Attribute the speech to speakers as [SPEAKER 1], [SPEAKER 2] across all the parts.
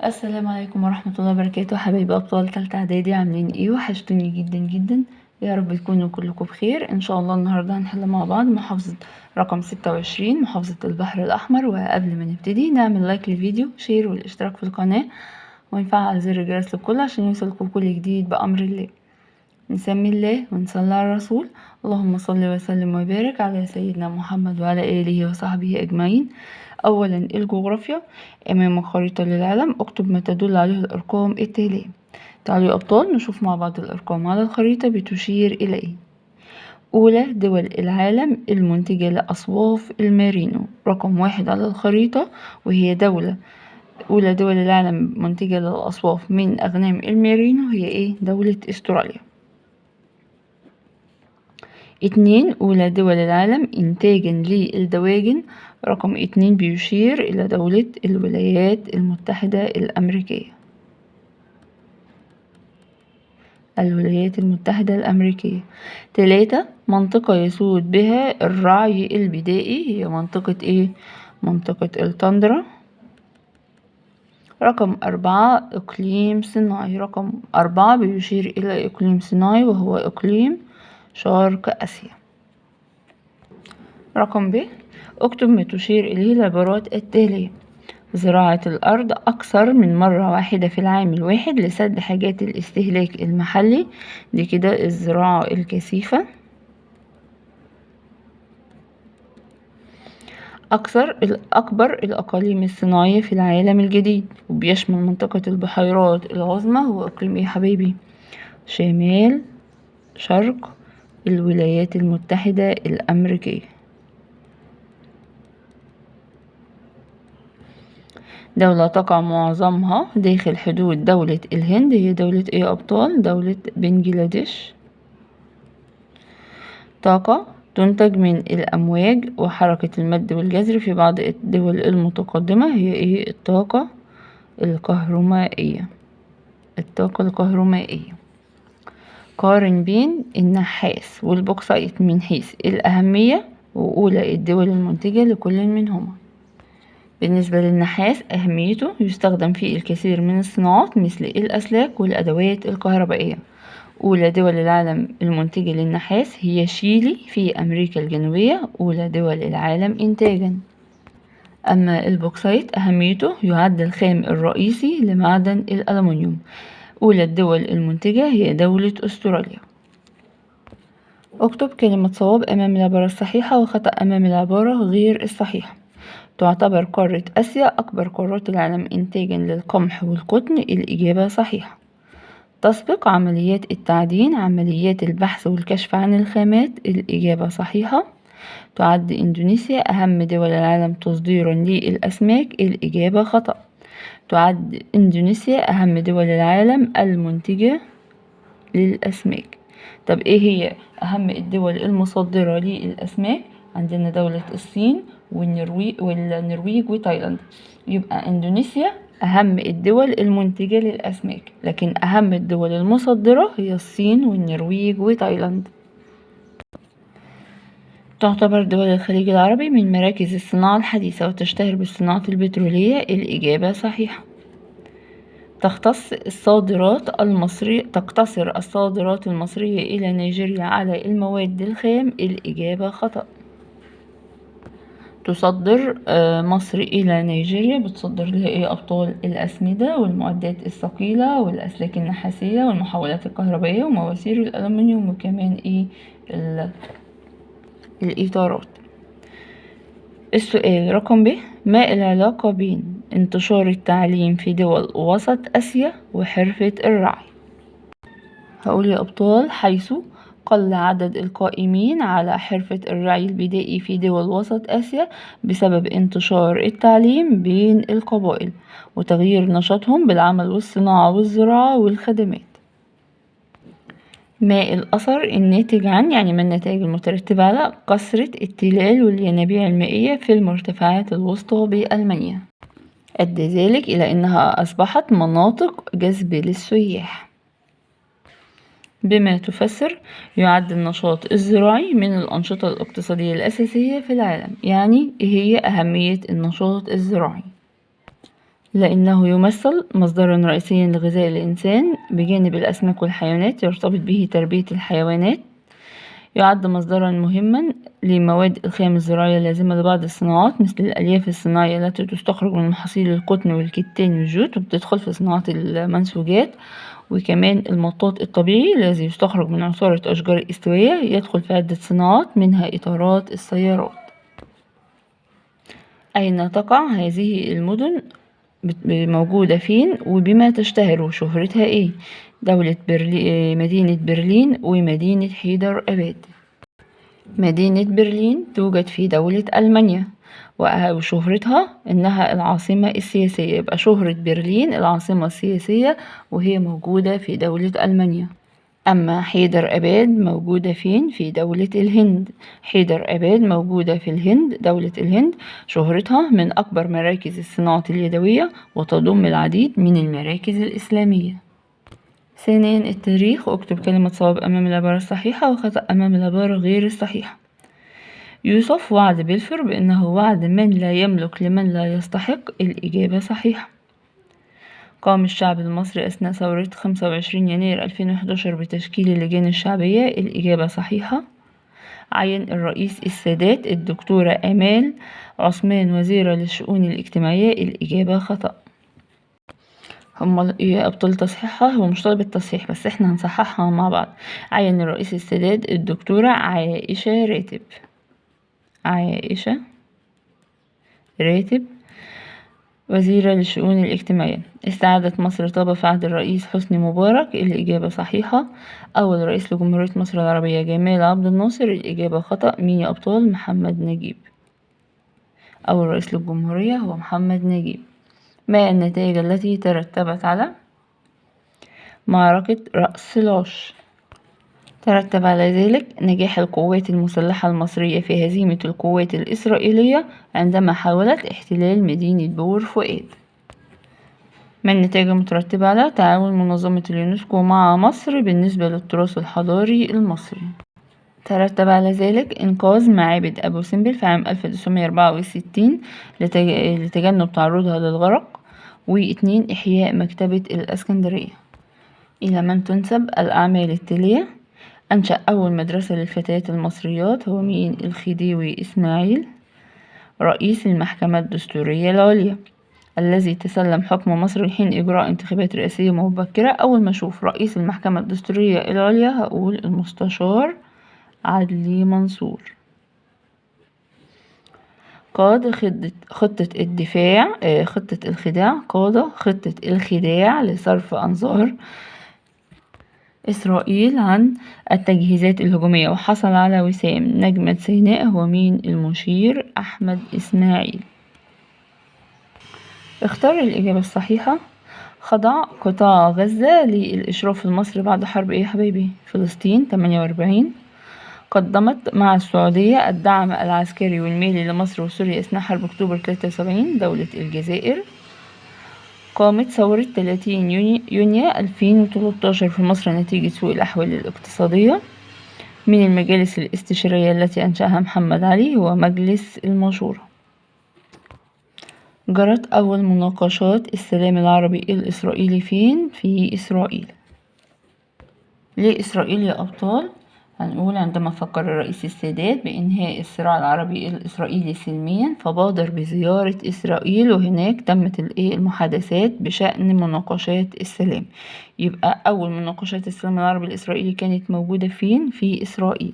[SPEAKER 1] السلام عليكم ورحمة الله وبركاته، حبايبي أبطال تالتة إعدادي، عاملين ايه؟ وحشتوني جدا جدا. يا رب تكونوا كلكم بخير إن شاء الله. النهاردة هنحل مع بعض محافظة رقم 26، محافظة البحر الأحمر. وقبل ما نبتدي نعمل لايك للفيديو، شير والاشتراك في القناة، ونفعل زر الجرس للكل عشان يوصلكم كل جديد بأمر الله. نسمي الله ونصلي على الرسول. اللهم صل وسلم وبارك على سيدنا محمد وعلى آله وصحبه أجمعين. أولا الجغرافيا. أمام خريطة للعالم اكتب ما تدل عليه الأرقام التالية. تعالوا يا أبطال نشوف مع بعض الأرقام على الخريطة بتشير إلى إيه. أولى دول العالم المنتجة لأصواف المارينو، رقم 1 على الخريطة، وهي أولى دول العالم منتجة للأصواف من أغنام الميرينو هي إيه؟ دولة أستراليا. 2 أولى دول العالم إنتاجا للدواجن، رقم 2 بيشير إلى دولة الولايات المتحدة الأمريكية. الولايات المتحدة الأمريكية. 3 منطقة يسود بها الرعي البدائي هي منطقة إيه؟ منطقة التندرا. رقم 4 إقليم صناعي، رقم 4 بيشير إلى إقليم صناعي وهو إقليم شرق آسيا. رقم ب اكتب ما تشير إليه العبارات التالية. زراعة الأرض أكثر من مرة واحدة في العام الواحد لسد حاجات الاستهلاك المحلي، دي كده الزراعة الكثيفة. أكبر الأقاليم الصناعية في العالم الجديد، وبيشمل منطقة البحيرات العظمى، هو إقليم إيه يا حبايبي؟ شمال شرق الولايات المتحدة الأمريكية. دولة تقع معظمها داخل حدود دولة الهند هي دولة ايه يا أبطال؟ دولة بنجلاديش. طاقة تنتج من الأمواج وحركة المد والجزر في بعض الدول المتقدمة هي ايه؟ الطاقة الكهرومائية. الطاقة الكهرومائية. قارن بين النحاس والبوكسايت من حيث الأهمية وأولى الدول المنتجة لكل منهما. بالنسبة للنحاس أهميته يستخدم في الكثير من الصناعات مثل الأسلاك والأدوات الكهربائية. أولى دول العالم المنتجة للنحاس هي شيلي في أمريكا الجنوبية، أولى دول العالم إنتاجا. أما البوكسايت أهميته يعد الخام الرئيسي لمعدن الألمنيوم. أولى الدول المنتجة هي دولة أستراليا. اكتب كلمة صواب أمام العبارة الصحيحة وخطأ أمام العبارة غير الصحيحة. تعتبر قارة آسيا أكبر قارات العالم إنتاجا للقمح والقطن، الإجابة صحيحة. تسبق عمليات التعدين عمليات البحث والكشف عن الخامات، الإجابة صحيحة. تعد إندونيسيا أهم دول العالم تصديرا للأسماك، الإجابة خطأ. تعد إندونيسيا أهم دول العالم المنتجة للأسماك. طب إيه هي أهم الدول المصدرة للأسماك؟ عندنا دولة الصين والنرويج وتايلاند. يبقى إندونيسيا أهم الدول المنتجة للأسماك، لكن أهم الدول المصدرة هي الصين والنرويج وتايلاند. تعتبر دول الخليج العربي من مراكز الصناعة الحديثة وتشتهر بالصناعة البترولية، الإجابة صحيحة. تقتصر الصادرات المصرية إلى نيجيريا على المواد الخام، الإجابة خطأ. تصدر مصر إلى نيجيريا بتصدر لها إيه أبطال؟ الأسمدة والمعدات الثقيلة والأسلاك النحاسية والمحولات الكهربائية ومواسير الألمنيوم، وكمان إيه؟ الإطارات. السؤال رقم ب ما العلاقة بين انتشار التعليم في دول وسط آسيا وحرفة الرعي؟ هقول يا أبطال حيث قل عدد القائمين على حرفة الرعي البدائي في دول وسط آسيا بسبب انتشار التعليم بين القبائل وتغيير نشاطهم بالعمل والصناعة والزراعة والخدمات. ما الأثر الناتج عن يعني ما النتائج المترتبة على كثرة التلال والينابيع المائية في المرتفعات الوسطى بألمانيا؟ أدى ذلك إلى أنها أصبحت مناطق جذب للسياح. بما تفسر يعد النشاط الزراعي من الأنشطة الاقتصادية الأساسية في العالم، يعني هي أهمية النشاط الزراعي؟ لأنه يمثل مصدرا رئيسيا لغذاء الإنسان بجانب الأسماك والحيوانات، يرتبط به تربية الحيوانات، يعد مصدرا مهما لمواد الخام الزراعية اللازمة لبعض الصناعات مثل الألياف الصناعية التي تستخرج من محاصيل القطن والكتان والجوت وبتدخل في صناعة المنسوجات، وكمان المطاط الطبيعي الذي يستخرج من عصارة أشجار الاستوية يدخل في عدة صناعات منها إطارات السيارات. أين تقع هذه المدن؟ موجودة فين وبما تشتهر وشهرتها ايه؟ دولة مدينة برلين ومدينة حيدر أباد. مدينة برلين توجد في دولة ألمانيا وشهرتها إنها العاصمة السياسية، يبقى شهرة برلين العاصمة السياسية وهي موجودة في دولة ألمانيا. أما حيدر أباد موجودة فين؟ في دولة الهند. حيدر أباد موجودة في الهند، دولة الهند، شهرتها من أكبر مراكز الصناعة اليدوية وتضم العديد من المراكز الإسلامية. ثانيا التاريخ، اكتب كلمة صواب أمام العبارة الصحيحة وخطأ أمام العبارة غير الصحيحة. يوسف وعد بلفور بأنه وعد من لا يملك لمن لا يستحق، الإجابة صحيحة. قام الشعب المصري أثناء ثورة 25 يناير 2011 بتشكيل اللجان الشعبية، الإجابة صحيحة. عين الرئيس السادات الدكتورة آمال عثمان وزيرة للشؤون الاجتماعية، الإجابة خطأ. هم ايه أبطال تصحيحها؟ هو مش طالب التصحيح بس احنا هنصححها مع بعض. عين الرئيس السادات الدكتورة عائشة راتب، عائشة راتب وزيرة للشؤون الاجتماعية. استعادت مصر طابة في عهد الرئيس حسني مبارك، الإجابة صحيحة. أول رئيس لجمهورية مصر العربية جمال عبد الناصر، الإجابة خطأ. مين يا أبطال؟ محمد نجيب. أول رئيس للجمهورية هو محمد نجيب. ما النتائج التي ترتبت على معركة رأس العش؟ ترتب على ذلك نجاح القوات المسلحة المصرية في هزيمة القوات الإسرائيلية عندما حاولت احتلال مدينة بور فؤاد. ما النتائج المترتبة على تعاون منظمة اليونسكو مع مصر بالنسبة للتراث الحضاري المصري؟ ترتب على ذلك إنقاذ معابد أبو سمبل في عام 1964 لتجنب تعرضها للغرق، و2 إحياء مكتبة الإسكندرية. إلى من تنسب الأعمال التالية؟ أنشأ أول مدرسة للفتيات المصريات، هو مين؟ الخديوي إسماعيل. رئيس المحكمة الدستورية العليا الذي تسلم حكم مصر حين إجراء انتخابات رئاسية مبكرة. أول ما أشوف رئيس المحكمة الدستورية العليا هقول المستشار عدلي منصور. قاد خطة الدفاع خطة الخداع، قاد خطة الخداع لصرف أنظار إسرائيل عن التجهيزات الهجومية وحصل على وسام نجمة سيناء، هو مين؟ المشير أحمد إسماعيل. اختار الإجابة الصحيحة. خضع قطاع غزة للإشراف المصري بعد حرب إيه يا حبايبي؟ فلسطين 48. قدمت مع السعودية الدعم العسكري والمالي لمصر وسوريا أثناء حرب أكتوبر 73، دولة الجزائر. قامت ثورة 30 يونيو 2013 في مصر نتيجة سوء الأحوال الاقتصادية. من المجالس الاستشارية التي أنشأها محمد علي هو مجلس المشورة. جرت أول مناقشات السلام العربي الإسرائيلي فين؟ في إسرائيل. ليه إسرائيل يا أبطال؟ هنقول عندما فكر الرئيس السادات بإنهاء الصراع العربي الإسرائيلي سلميا فبادر بزيارة إسرائيل، وهناك تمت المحادثات بشأن مناقشات السلام. يبقى أول مناقشات السلام العربي الإسرائيلي كانت موجودة فين؟ في إسرائيل.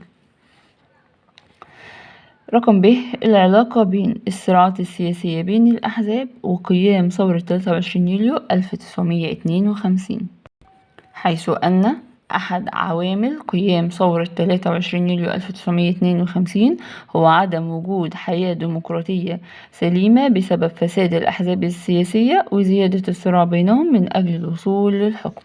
[SPEAKER 1] رقم ب العلاقة بين الصراعات السياسية بين الأحزاب وقيام ثورة 23 يوليو 1952، حيث أن أحد عوامل قيام ثورة 23 يوليو 1952 هو عدم وجود حياة ديمقراطية سليمة بسبب فساد الأحزاب السياسية وزيادة الصراع بينهم من أجل الوصول للحكم.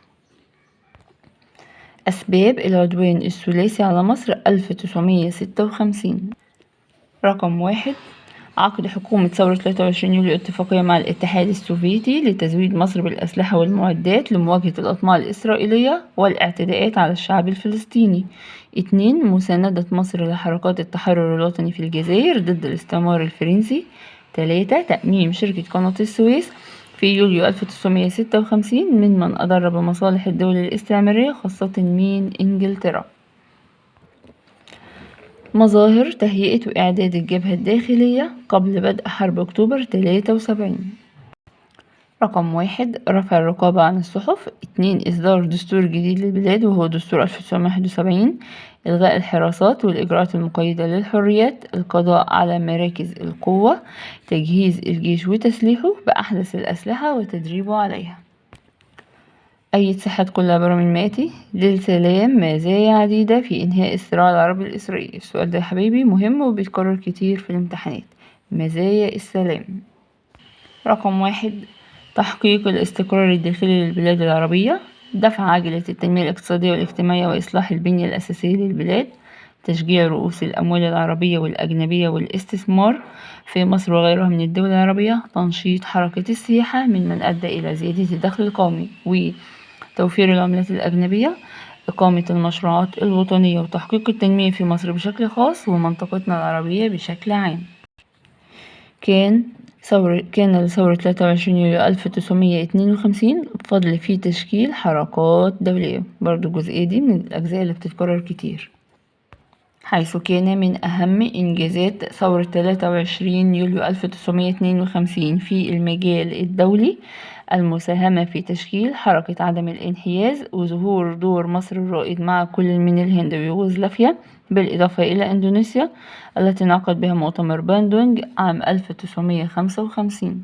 [SPEAKER 1] أسباب العدوان الثلاثي على مصر 1956. رقم 1 عقد حكومة ثورة 23 يوليو اتفاقية مع الاتحاد السوفيتي لتزويد مصر بالأسلحة والمعدات لمواجهة الأطماع الإسرائيلية والاعتداءات على الشعب الفلسطيني. 2 مساندة مصر لحركات التحرر الوطني في الجزائر ضد الاستعمار الفرنسي. 3 تأميم شركة قناة السويس في يوليو 1956 ممن أضر بمصالح الدول الاستعمارية خاصة مين؟ إنجلترا. مظاهر تهيئة وإعداد الجبهة الداخلية قبل بدء حرب أكتوبر 73. رقم 1 رفع الرقابة عن الصحف. 2 إصدار دستور جديد للبلاد وهو دستور 1971. إلغاء الحراسات والإجراءات المقيدة للحريات. القضاء على مراكز القوة. تجهيز الجيش وتسليحه بأحدث الأسلحة وتدريبه عليها. أيد ساحات كل عبارة من مائتي للسلام مزايا عديدة في إنهاء الصراع العربي الإسرائيلي. السؤال ده يا حبيبي مهم وبيتكرر كتير في الامتحانات. مزايا السلام. رقم 1 تحقيق الاستقرار الداخلي للبلاد العربية. دفع عجلة التنمية الاقتصادية والاجتماعية وإصلاح البنية الأساسية للبلاد. تشجيع رؤوس الأموال العربية والأجنبية والاستثمار في مصر وغيرها من الدول العربية. تنشيط حركة السياحة ممن أدى إلى زيادة الدخل القومي وتوفير العملات الأجنبية. إقامة المشروعات الوطنية وتحقيق التنمية في مصر بشكل خاص ومنطقتنا العربية بشكل عام. كان لثورة 23 يوليو 1952 فضل في تشكيل حركات دولية. برضو الجزئية دي من الأجزاء اللي بتتكرر كتير، حيث كان من أهم إنجازات ثورة 23 يوليو 1952 في المجال الدولي المساهمة في تشكيل حركة عدم الانحياز وظهور دور مصر الرائد مع كل من الهند ويوغوسلافيا بالإضافة إلى إندونيسيا التي انعقد بها مؤتمر باندونج عام 1955.